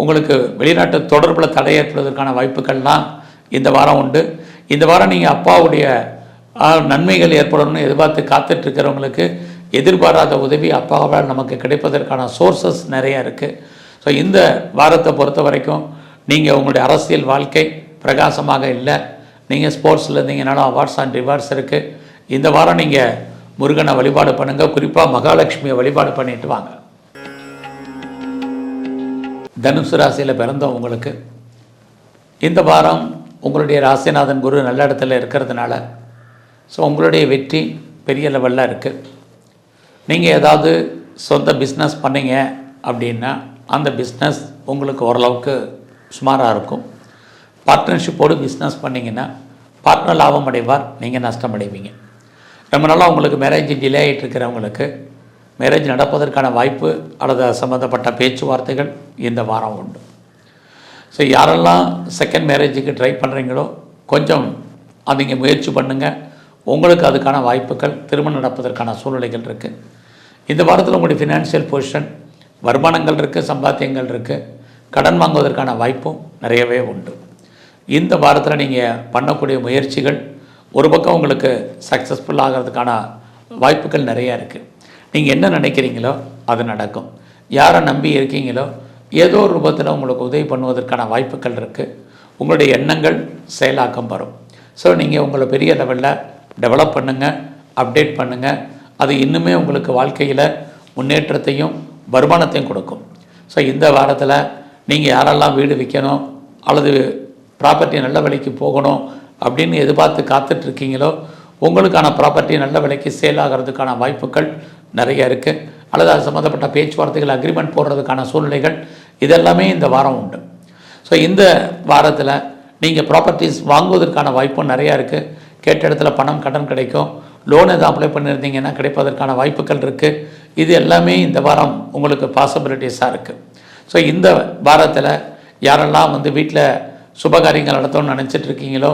உங்களுக்கு வெளிநாட்டு தொடர்பில் தடை ஏற்படுவதற்கான வாய்ப்புகள்லாம் இந்த வாரம் உண்டு. இந்த வாரம் நீங்கள் அப்பாவுடைய நன்மைகள் ஏற்படணும்னு எதிர்பார்த்து காத்துட்ருக்கிறவங்களுக்கு எதிர்பாராத உதவி அப்பாவால் நமக்கு கிடைப்பதற்கான சோர்சஸ் நிறையா இருக்குது. ஸோ இந்த வாரத்தை பொறுத்த வரைக்கும் நீங்கள் உங்களுடைய அரசியல் வாழ்க்கை பிரகாசமாக இல்லை. நீங்கள் ஸ்போர்ட்ஸில் இருந்தீங்கனாலும் அவார்ட்ஸ் அண்ட் ரிவார்ட்ஸ் இருக்குது. இந்த வாரம் நீங்கள் முருகனை வழிபாடு பண்ணுங்கள். குறிப்பாக மகாலட்சுமியை வழிபாடு பண்ணிட்டு வாங்க. தனுசு ராசியில் பிறந்தவங்களுக்கு இந்த வாரம் உங்களுடைய ராசிநாதன் குரு நல்ல இடத்துல இருக்கிறதுனால ஸோ உங்களுடைய வெற்றி பெரிய லெவலில் இருக்குது. நீங்கள் ஏதாவது சொந்த பிஸ்னஸ் பண்ணீங்க அப்படின்னா அந்த பிஸ்னஸ் உங்களுக்கு ஓரளவுக்கு சுமாராக இருக்கும். பார்ட்னர்ஷிப்போடு பிஸ்னஸ் பண்ணிங்கன்னா பார்ட்னர் லாபம் அடைவார், நீங்கள் நஷ்டம் அடைவீங்க. ரொம்ப நாளாக உங்களுக்கு மேரேஜ் டிலே ஆகிட்டு இருக்கிறவங்களுக்கு மேரேஜ் நடப்பதற்கான வாய்ப்பு அல்லது சம்மந்தப்பட்ட பேச்சுவார்த்தைகள் இந்த வாரம் உண்டு. ஸோ யாரெல்லாம் செகண்ட் மேரேஜுக்கு ட்ரை பண்ணுறீங்களோ கொஞ்சம் அவங்க முயற்சி பண்ணுங்கள். உங்களுக்கு அதுக்கான வாய்ப்புகள் திருமணம் நடப்பதற்கான சூழ்நிலைகள் இருக்குது. இந்த வாரத்தில் உங்களுடைய ஃபினான்ஷியல் பொசிஷன் வருமானங்கள் இருக்குது, சம்பாத்தியங்கள் இருக்குது, கடன் வாங்குவதற்கான வாய்ப்பும் நிறையவே உண்டு. இந்த வாரத்தில் நீங்கள் பண்ணக்கூடிய முயற்சிகள் ஒரு பக்கம் உங்களுக்கு சக்ஸஸ்ஃபுல் ஆகிறதுக்கான வாய்ப்புகள் நிறையா இருக்குது. நீங்கள் என்ன நினைக்கிறீங்களோ அது நடக்கும். யாரை நம்பி இருக்கீங்களோ ஏதோ ஒரு ரூபத்தில் உங்களுக்கு உதவி பண்ணுவதற்கான வாய்ப்புகள் இருக்குது. உங்களுடைய எண்ணங்கள் செயலாக்கம் வரும். ஸோ நீங்கள் உங்களை பெரிய லெவலில் டெவலப் பண்ணுங்கள், அப்டேட் பண்ணுங்கள். அது இன்னுமே உங்களுக்கு வாழ்க்கையில் முன்னேற்றத்தையும் வருமானத்தையும் கொடுக்கும். ஸோ இந்த வாரத்தில் நீங்கள் யாரெல்லாம் வீடு விற்கணும் அல்லது ப்ராப்பர்ட்டி நல்ல விலைக்கு போகணும் அப்படின்னு எதிர்பார்த்து காத்துட்ருக்கீங்களோ உங்களுக்கான ப்ராப்பர்ட்டி நல்ல விலைக்கு சேல் ஆகிறதுக்கான வாய்ப்புகள் நிறைய இருக்குது. அல்லது அது சம்மந்தப்பட்ட பேச்சுவார்த்தைகள் அக்ரிமெண்ட் போடுறதுக்கான சூழ்நிலைகள் இதெல்லாமே இந்த வாரம் உண்டு. ஸோ இந்த வாரத்தில் நீங்கள் ப்ராப்பர்ட்டிஸ் வாங்குவதற்கான வாய்ப்பும் நிறையா இருக்குது. கேட்ட இடத்துல பணம் கடன் கிடைக்கும். லோன் எதாவது அப்ளை பண்ணியிருந்தீங்கன்னா கிடைப்பதற்கான வாய்ப்புகள் இருக்குது. இது எல்லாமே இந்த வாரம் உங்களுக்கு பாசிபிலிட்டிஸாக இருக்குது. ஸோ இந்த வாரத்தில் யாரெல்லாம் வீட்டில் சுபகாரியங்கள் நடத்தணும்னு நினச்சிட்ருக்கீங்களோ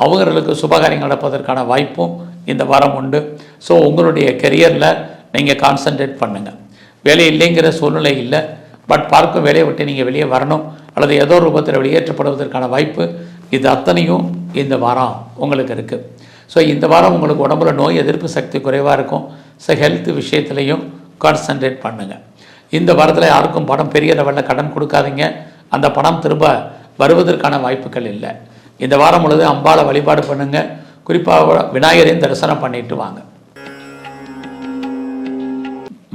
அவங்களுக்கு சுபகாரியங்கள் நடப்பதற்கான வாய்ப்பும் இந்த வாரம் உண்டு. ஸோ உங்களுடைய கெரியரில் நீங்கள் கான்சன்ட்ரேட் பண்ணுங்கள். வேலை இல்லைங்கிற சூழ்நிலை இல்லை, பட் பார்க்கும் வேலையை விட்டு நீங்கள் வெளியே வரணும் அல்லது ஏதோ ரூபத்தில் வெளியேற்றப்படுவதற்கான வாய்ப்பு இது அத்தனையும் இந்த வாரம் உங்களுக்கு இருக்குது. ஸோ இந்த வாரம் உங்களுக்கு உடம்புல நோய் எதிர்ப்பு சக்தி குறைவாக இருக்கும். ஸோ ஹெல்த் விஷயத்துலையும் கான்சன்ட்ரேட் பண்ணுங்கள். இந்த வாரத்தில் யாருக்கும் பணம் பெரிய லெவலில் கடன் கொடுக்காதீங்க. அந்த பணம் திரும்ப வருவதற்கான வாய்ப்புகள் இல்லை. இந்த வாரம் முழுது அம்பாளை வழிபாடு பண்ணுங்கள். குறிப்பாக விநாயகரையும் தரிசனம் பண்ணிட்டு வாங்க.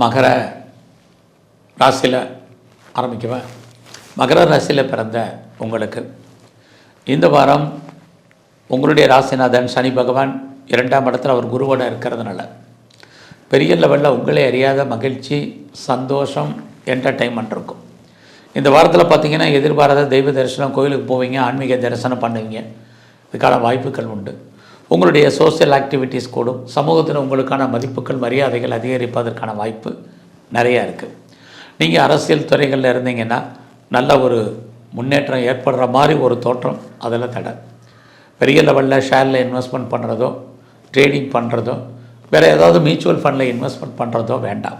மகர ராசியில் ஆரம்பிக்குவேன். மகர ராசியில் பிறந்த உங்களுக்கு இந்த வாரம் உங்களுடைய ராசிநாதன் சனி பகவான் 2ஆம் இடத்துல அவர் குருவோட இருக்கிறதுனால பெரிய லெவலில் உங்களே அறியாத மகிழ்ச்சி, சந்தோஷம், என்டர்டைன்மெண்ட் இருக்கும். இந்த வாரத்தில் பார்த்திங்கன்னா எதிர்பாராத தெய்வ தரிசனம், கோயிலுக்கு போவீங்க, ஆன்மீக தரிசனம் பண்ணுவீங்க. இதுக்கான வாய்ப்புகள் உண்டு. உங்களுடைய சோசியல் ஆக்டிவிட்டீஸ் கூடும். சமூகத்தில் உங்களுக்கான மதிப்புகள், மரியாதைகள் அதிகரிப்பதற்கான வாய்ப்பு நிறையா இருக்குது. நீங்கள் அரசியல் துறைகளில் இருந்தீங்கன்னா நல்ல ஒரு முன்னேற்றம் ஏற்படுற மாதிரி ஒரு தோற்றம் அதில் தடை. பெரிய லெவலில் ஷேரில் இன்வெஸ்ட்மெண்ட் பண்ணுறதோ, ட்ரேடிங் பண்ணுறதோ, வேறு ஏதாவது மியூச்சுவல் ஃபண்டில் இன்வெஸ்ட்மெண்ட் பண்ணுறதோ வேண்டாம்.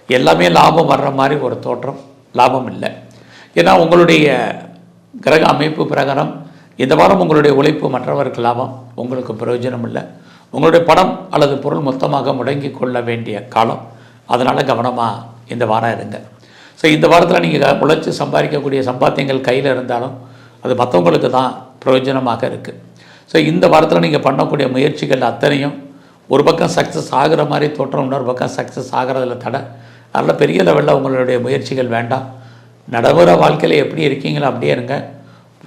எல்லாமே லாபம் வர்ற மாதிரி ஒரு தோற்றம், லாபம் இல்லை. ஏன்னா உங்களுடைய கிரக அமைப்பு பிரகாரம் இந்த வாரம் உங்களுடைய உழைப்பு மற்றவருக்கு லாபம், உங்களுக்கு பிரயோஜனம் இல்லை. உங்களுடைய பணம் அல்லது பொருள் மொத்தமாக முடங்கி கொள்ள வேண்டிய காலம். அதனால் கவனமாக இந்த வாரம் இருங்க. ஸோ இந்த வாரத்தில் நீங்கள் உழைச்சி சம்பாதிக்கக்கூடிய சம்பாத்தியங்கள் கையில் இருந்தாலும் அது மற்றவங்களுக்கு தான் பிரயோஜனமாக இருக்குது. ஸோ இந்த வாரத்தில் நீங்கள் பண்ணக்கூடிய முயற்சிகள் அத்தனையும் ஒரு பக்கம் சக்ஸஸ் ஆகிற மாதிரி தோற்றம், இன்னொரு பக்கம் சக்ஸஸ் ஆகிறதுல தடை. அதனால் பெரிய லெவலில் உங்களுடைய முயற்சிகள் வேண்டாம். நடைமுற வாழ்க்கையில் எப்படி இருக்கீங்களோ அப்படியே இருங்க.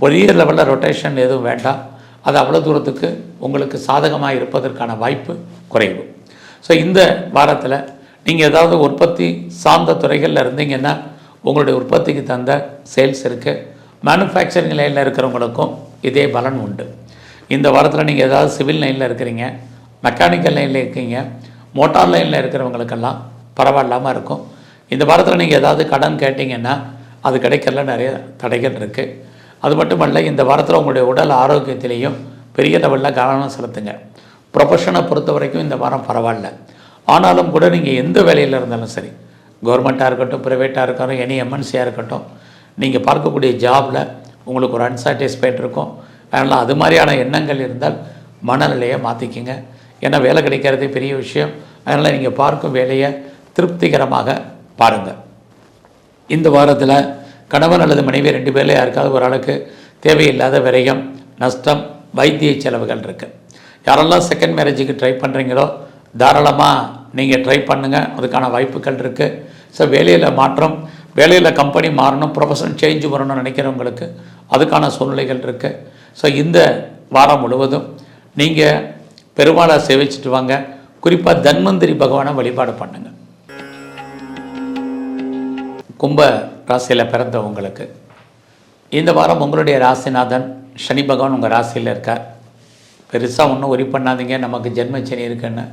பெரிய லெவலில் ரொட்டேஷன் எதுவும் வேண்டாம். அது அவ்வளோ தூரத்துக்கு உங்களுக்கு சாதகமாக இருப்பதற்கான வாய்ப்பு குறைவு. ஸோ இந்த வாரத்தில் நீங்கள் ஏதாவது உற்பத்தி சார்ந்த துறைகளில் இருந்தீங்கன்னா உங்களுடைய உற்பத்திக்கு தந்த சேல்ஸ் இருக்குது. மேனுஃபேக்சரிங் லைனில் இருக்கிறவங்களுக்கும் இதே பலன் உண்டு. இந்த வாரத்தில் நீங்கள் ஏதாவது சிவில் லைனில் இருக்கிறீங்க, மெக்கானிக்கல் லைனில் இருக்கீங்க, மோட்டார் லைனில் இருக்கிறவங்களுக்கெல்லாம் பரவாயில்லாமல் இருக்கும். இந்த வாரத்தில் நீங்கள் ஏதாவது கடன் கேட்டிங்கன்னா அது கிடைக்கல, நிறைய தடைகள் இருக்குது. அது மட்டுமல்ல, இந்த வாரத்தில் உங்களுடைய உடல் ஆரோக்கியத்திலையும் பெரிய லெவலில் கவனம் செலுத்துங்க. ப்ரொஃபஷனை பொறுத்த வரைக்கும் இந்த வாரம் பரவாயில்ல. ஆனாலும் கூட நீங்கள் எந்த வேலையில் இருந்தாலும் சரி, கவர்மெண்ட்டாக இருக்கட்டும், ப்ரைவேட்டாக இருக்கட்டும், எனி எம்என்சியாக இருக்கட்டும், நீங்கள் பார்க்கக்கூடிய ஜாபில் உங்களுக்கு ஒரு அன்சாட்டிஸ்ஃபைட் இருக்கும். அதனால் அது மாதிரியான எண்ணங்கள் இருந்தால் மனநிலையை மாற்றிக்கிங்க. ஏன்னா வேலை கிடைக்கிறதே பெரிய விஷயம். அதனால் நீங்கள் பார்க்கும் வேலையை திருப்திகரமாக பாருங்கள். இந்த வாரத்தில் கணவன் அல்லது மனைவி 2 பேரில் யாருக்காவது ஒரு ஆளுக்கு தேவையில்லாத விரயம், நஷ்டம், வைத்திய செலவுகள் இருக்குது. யாரெல்லாம் செகண்ட் மேரேஜுக்கு ட்ரை பண்ணுறீங்களோ தாராளமாக நீங்கள் ட்ரை பண்ணுங்கள், அதுக்கான வாய்ப்புகள் இருக்குது. ஸோ வேலையில் மாற்றம், வேலையில் கம்பெனி மாறணும், ப்ரொஃபஷன் சேஞ்ச் வரணும்னு நினைக்கிறவங்களுக்கு அதுக்கான சூழ்நிலைகள் இருக்குது. ஸோ இந்த வாரம் முழுவதும் நீங்கள் பெருமாளை சேவிச்சுட்டு வாங்க. குறிப்பாக தன்வந்திரி பகவானை வழிபாடு பண்ணுங்கள். கும்ப ராசியில் பிறந்தவங்களுக்கு இந்த வாரம் உங்களுடைய ராசிநாதன் சனி பகவான் உங்கள் ராசியில் இருக்கார். பெருசாக ஒன்றும் ஒரி பண்ணாதீங்க, நமக்கு ஜென்ம சனி இருக்குன்னு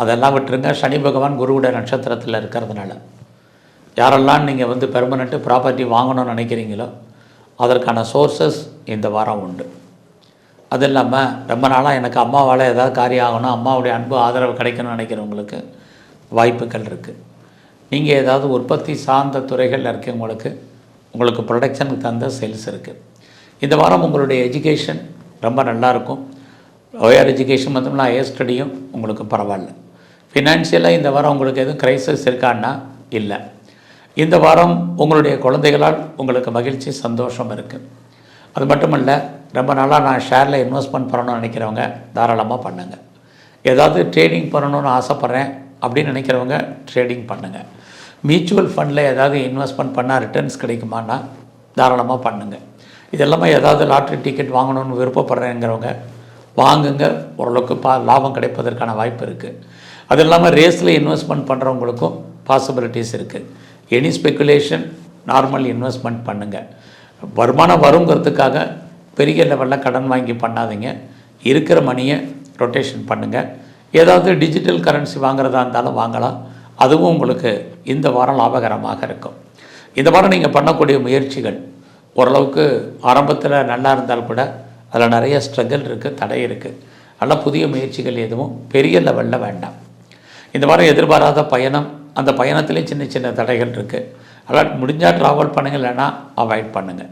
அதெல்லாம் விட்டுருங்க. சனி பகவான் குருவுடைய நட்சத்திரத்தில் இருக்கிறதுனால யாரெல்லாம் நீங்கள் பெர்மனெண்ட்டு ப்ராப்பர்ட்டி வாங்கணும்னு நினைக்கிறீங்களோ அதற்கான சோர்ஸஸ் இந்த வாரம் உண்டு. அது இல்லாமல் ரொம்ப நாளாக எனக்கு அம்மாவால் ஏதாவது காரியம் ஆகணும், அம்மாவுடைய அன்பு ஆதரவு கிடைக்கணும்னு நினைக்கிறவங்களுக்கு வாய்ப்புகள் இருக்குது. நீங்கள் ஏதாவது உற்பத்தி சார்ந்த துறைகளில் இருக்கவங்களுக்கு உங்களுக்கு ப்ரொடக்ஷனுக்கு தகுந்த சேல்ஸ் இருக்குது. இந்த வாரம் உங்களுடைய எஜுகேஷன் ரொம்ப நல்லாயிருக்கும். ஹையர் எஜுகேஷன் மட்டும்னா ஹையர் ஸ்டடியும் உங்களுக்கு பரவாயில்ல. ஃபினான்ஷியலாக இந்த வாரம் உங்களுக்கு எதுவும் க்ரைசிஸ் இருக்கான்னா இல்லை. இந்த வாரம் உங்களுடைய குழந்தைகளால் உங்களுக்கு மகிழ்ச்சி, சந்தோஷம் இருக்குது. அது மட்டுமல்ல, ரொம்ப நாளாக நான் ஷேரில் இன்வெஸ்ட்மெண்ட் பண்ணணும்னு நினைக்கிறவங்க தாராளமாக பண்ணுங்கள். ஏதாவது ட்ரேடிங் பண்ணணும்னு ஆசைப்பட்றேன் அப்படின்னு நினைக்கிறவங்க ட்ரேடிங் பண்ணுங்கள். மியூச்சுவல் ஃபண்டில் ஏதாவது இன்வெஸ்ட்மெண்ட் பண்ணால் ரிட்டர்ன்ஸ் கிடைக்குமான்னா தாராளமாக பண்ணுங்கள். இதெல்லாமே ஏதாவது லாட்ரி டிக்கெட் வாங்கணும்னு விருப்பப்படுறேங்கிறவங்க வாங்குங்க, ஓரளவுக்கு லாபம் கிடைப்பதற்கான வாய்ப்பு இருக்குது. அது இல்லாமல் ரேஸில் இன்வெஸ்ட்மெண்ட் பண்ணுறவங்களுக்கும் பாசிபிலிட்டிஸ் இருக்குது. எனி ஸ்பெக்குலேஷன், நார்மல் இன்வெஸ்ட்மெண்ட் பண்ணுங்கள். வருமானம் வருங்கிறதுக்காக பெரிய லெவலில் கடன் வாங்கி பண்ணாதீங்க. இருக்கிற மணியை ரொட்டேஷன் பண்ணுங்கள். ஏதாவது டிஜிட்டல் கரன்சி வாங்குறதா இருந்தாலும் வாங்கலாம், அதுவும் உங்களுக்கு இந்த வாரம் லாபகரமாக இருக்கும். இந்த வாரம் நீங்கள் பண்ணக்கூடிய முயற்சிகள் ஓரளவுக்கு ஆரம்பத்தில் நல்லா இருந்தால் கூட அதில் நிறைய ஸ்ட்ரகிள் இருக்குது, தடை இருக்குது. அதனால் புதிய முயற்சிகள் எதுவும் பெரிய லெவலில் வேண்டாம். இந்த வாரம் எதிர்பாராத பயணம், அந்த பயணத்துலேயும் சின்ன சின்ன தடைகள் இருக்குது. அதனால் முடிஞ்சால் ட்ராவல் பண்ணுங்கள், இல்லைன்னா அவாய்ட் பண்ணுங்கள்.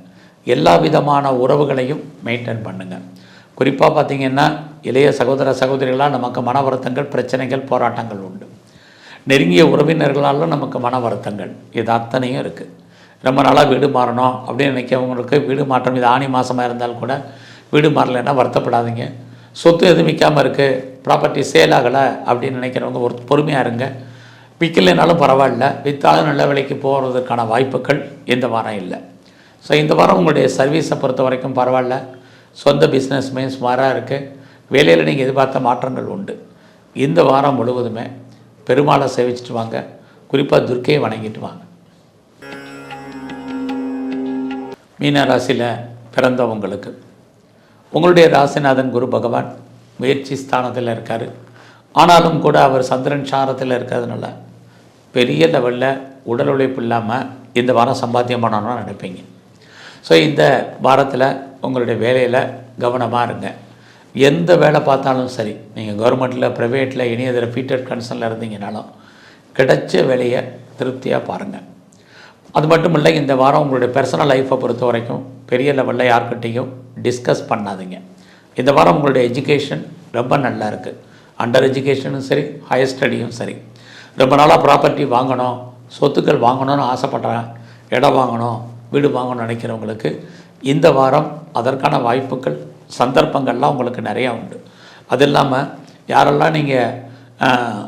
எல்லா விதமான உறவுகளையும் மெயின்டைன் பண்ணுங்கள். குறிப்பாக பார்த்திங்கன்னா இளைய சகோதர சகோதரிகளால் நமக்கு மன வருத்தங்கள், பிரச்சனைகள், போராட்டங்கள் உண்டு. நெருங்கிய உறவினர்களாலும் நமக்கு மன வருத்தங்கள், இது அத்தனையும் இருக்குது. ரொம்ப நாளாக வீடு மாறணும் அப்படின்னு நினைக்கிறவங்களுக்கு வீடு மாற்றம், இது ஆணி மாதமாக இருந்தால் கூட வீடு மாறலைன்னா வருத்தப்படாதீங்க. சொத்து எதுவும் விற்காமல் இருக்குது, ப்ராப்பர்ட்டி சேல் ஆகலை அப்படின்னு நினைக்கிறவங்க ஒரு பொறுமையாக இருங்க. விற்கலைனாலும் பரவாயில்ல, விற்றாலும் நல்ல விலைக்கு போகிறதுக்கான வாய்ப்புகள் இந்த வாரம் இல்லை. ஸோ இந்த வாரம் உங்களுடைய சர்வீஸை பொறுத்த வரைக்கும் பரவாயில்ல. சொந்த பிஸ்னஸ்மே சுமாராக இருக்குது. வேலையில் நீங்கள் எதிர்பார்த்த மாற்றங்கள் உண்டு. இந்த வாரம் முழுவதுமே பெருமாளை சேவிச்சுட்டு வாங்க. குறிப்பாக துர்க்கையை வணங்கிட்டு வாங்க. மீன ராசியில் பிறந்தவங்களுக்கு உங்களுடைய ராசிநாதன் குரு பகவான் முயற்சி ஸ்தானத்தில் இருக்கார். ஆனாலும் கூட அவர் சந்திரன் சாரத்தில் இருக்கிறதுனால பெரிய லெவலில் உடல் உழைப்பு இல்லாமல் இந்த வாரம் சம்பாத்தியம் பண்ணணும்னு நினைப்பீங்க. ஸோ இந்த வாரத்தில் உங்களுடைய வேலையில் கவனமாக இருங்க. எந்த வேலை பார்த்தாலும் சரி, நீங்கள் கவர்மெண்ட்டில், ப்ரைவேட்டில், இனி எதிர ஃபீட்டட் கன்சர்னில் இருந்தீங்கனாலும் கிடைச்ச வேலையை திருப்தியாக பாருங்கள். அது மட்டும் இல்லை, இந்த வாரம் உங்களுடைய பர்சனல் லைஃப்பை பொறுத்த வரைக்கும் பெரிய லெவலில் யார்கிட்டையும் டிஸ்கஸ் பண்ணாதீங்க. இந்த வாரம் உங்களுடைய எஜுகேஷன் ரொம்ப நல்லா இருக்குது. அண்டர் எஜுகேஷனும் சரி, ஹையர் ஸ்டடியும் சரி. ரொம்ப நாளாக ப்ராப்பர்ட்டி வாங்கணும், சொத்துக்கள் வாங்கணும்னு ஆசைப்பட்றேன், இடம் வாங்கணும், வீடு வாங்கணும்னு நினைக்கிறவங்களுக்கு இந்த வாரம் அதற்கான வாய்ப்புகள், சந்தர்ப்பங்கள்லாம் உங்களுக்கு நிறையா உண்டு. அது இல்லாமல் யாரெல்லாம் நீங்கள்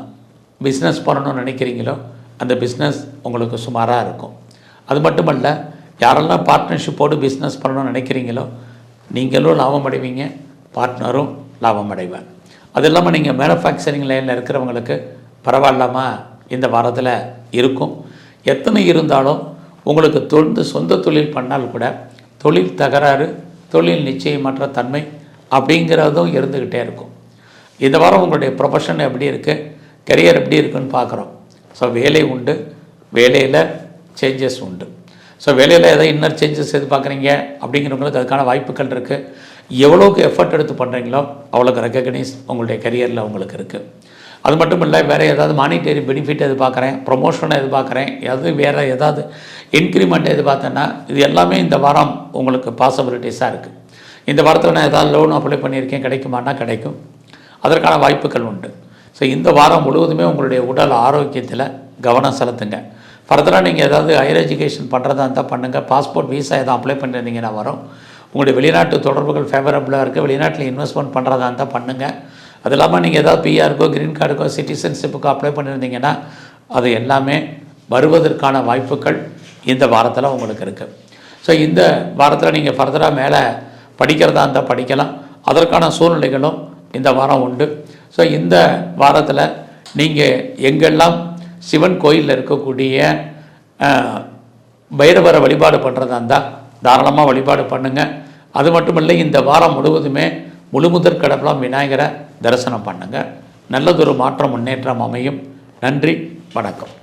பிஸ்னஸ் பண்ணணும்னு நினைக்கிறீங்களோ அந்த பிஸ்னஸ் உங்களுக்கு சுமாராக இருக்கும். அது மட்டுமல்ல, யாரெல்லாம் பார்ட்னர்ஷிப்போடு பிஸ்னஸ் பண்ணணும்னு நினைக்கிறீங்களோ நீங்களும் லாபம் அடைவீங்க, பார்ட்னரும் லாபம் அடைவார். அது இல்லாமல் நீங்கள் மேனுஃபேக்சரிங் லைனில் இருக்கிறவங்களுக்கு பரவாயில்லாமல் இந்த வாரத்தில் இருக்கும். எத்தனை இருந்தாலும் உங்களுக்கு சொந்த தொழில் பண்ணால் கூட தொழில் தகராறு, தொழில் நிச்சயமற்ற தன்மை அப்படிங்கிறதும் இருந்துக்கிட்டே இருக்கும். இந்த வாரம் உங்களுடைய ப்ரொஃபஷன் எப்படி இருக்குது, கெரியர் எப்படி இருக்குன்னு பார்க்குறோம். ஸோ வேலை உண்டு, வேலையில் சேஞ்சஸ் உண்டு. ஸோ வேலையில் எதாவது இன்னர் சேஞ்சஸ் எதிர்பார்க்குறீங்க அப்படிங்கிறவங்களுக்கு அதுக்கான வாய்ப்புகள் இருக்குது. எவ்வளோக்கு எஃபர்ட் எடுத்து பண்ணுறீங்களோ அவ்வளோக்கு ரெக்கக்னைஸ் உங்களுடைய கரியரில் உங்களுக்கு இருக்குது. அது மட்டும் இல்லை, வேறு ஏதாவது மானிட்டரி பெனிஃபிட் எதிர்பார்க்குறேன், ப்ரொமோஷனை எதிர்பார்க்குறேன், வேறு ஏதாவது இன்க்ரிமெண்ட் எதிர்பார்த்தேன்னா இது எல்லாமே இந்த வாரம் உங்களுக்கு பாசிபிலிட்டிஸாக இருக்குது. இந்த வாரத்தில் நான் ஏதாவது லோன் அப்ளை பண்ணியிருக்கேன், கிடைக்குமானா கிடைக்கும். அதற்கான வாய்ப்புகள் உண்டு. ஸோ இந்த வாரம் முழுவதுமே உங்களுடைய உடல் ஆரோக்கியத்தில் கவனம் செலுத்துங்க. ஃபர்தராக நீங்கள் ஏதாவது ஹையர் எஜுகேஷன் பண்ணுறதா இருந்தால் பண்ணுங்கள். பாஸ்போர்ட் வீசா எதாவது அப்ளை பண்ணியிருந்தீங்கன்னா வரும். உங்களுடைய வெளிநாட்டு தொடர்புகள் ஃபேவரபுளாக இருக்குது. வெளிநாட்டில் இன்வெஸ்ட்மெண்ட் பண்ணுறதா இருந்தால் பண்ணுங்கள். அது இல்லாமல் நீங்கள் ஏதாவது பிஆருக்கோ க்ரீன் கார்டுக்கோ சிட்டிசன்ஷிப்புக்கோ அப்ளை பண்ணியிருந்தீங்கன்னா அது எல்லாமே வருவதற்கான வாய்ப்புகள் இந்த வாரத்தில் உங்களுக்கு இருக்குது. ஸோ இந்த வாரத்தில் நீங்கள் ஃபர்தராக மேலே படிக்கிறதா இருந்தால் படிக்கலாம். அதற்கான சூழ்நிலைகளும் இந்த வாரம் உண்டு. ஸோ இந்த வாரத்தில் நீங்கள் எங்கெல்லாம் சிவன் கோயிலில் இருக்கக்கூடிய பைரவரை வழிபாடு பண்ணுறதா இருந்தால் தாராளமாக வழிபாடு பண்ணுங்கள். அது மட்டும் இல்லை, இந்த வாரம் முழுவதுமே முழுமுதற் கடவுளாம் விநாயகரை தரிசனம் பண்ணுங்கள். நல்லதொரு மாற்றம் முன்னேற்றம் அமையும். நன்றி, வணக்கம்.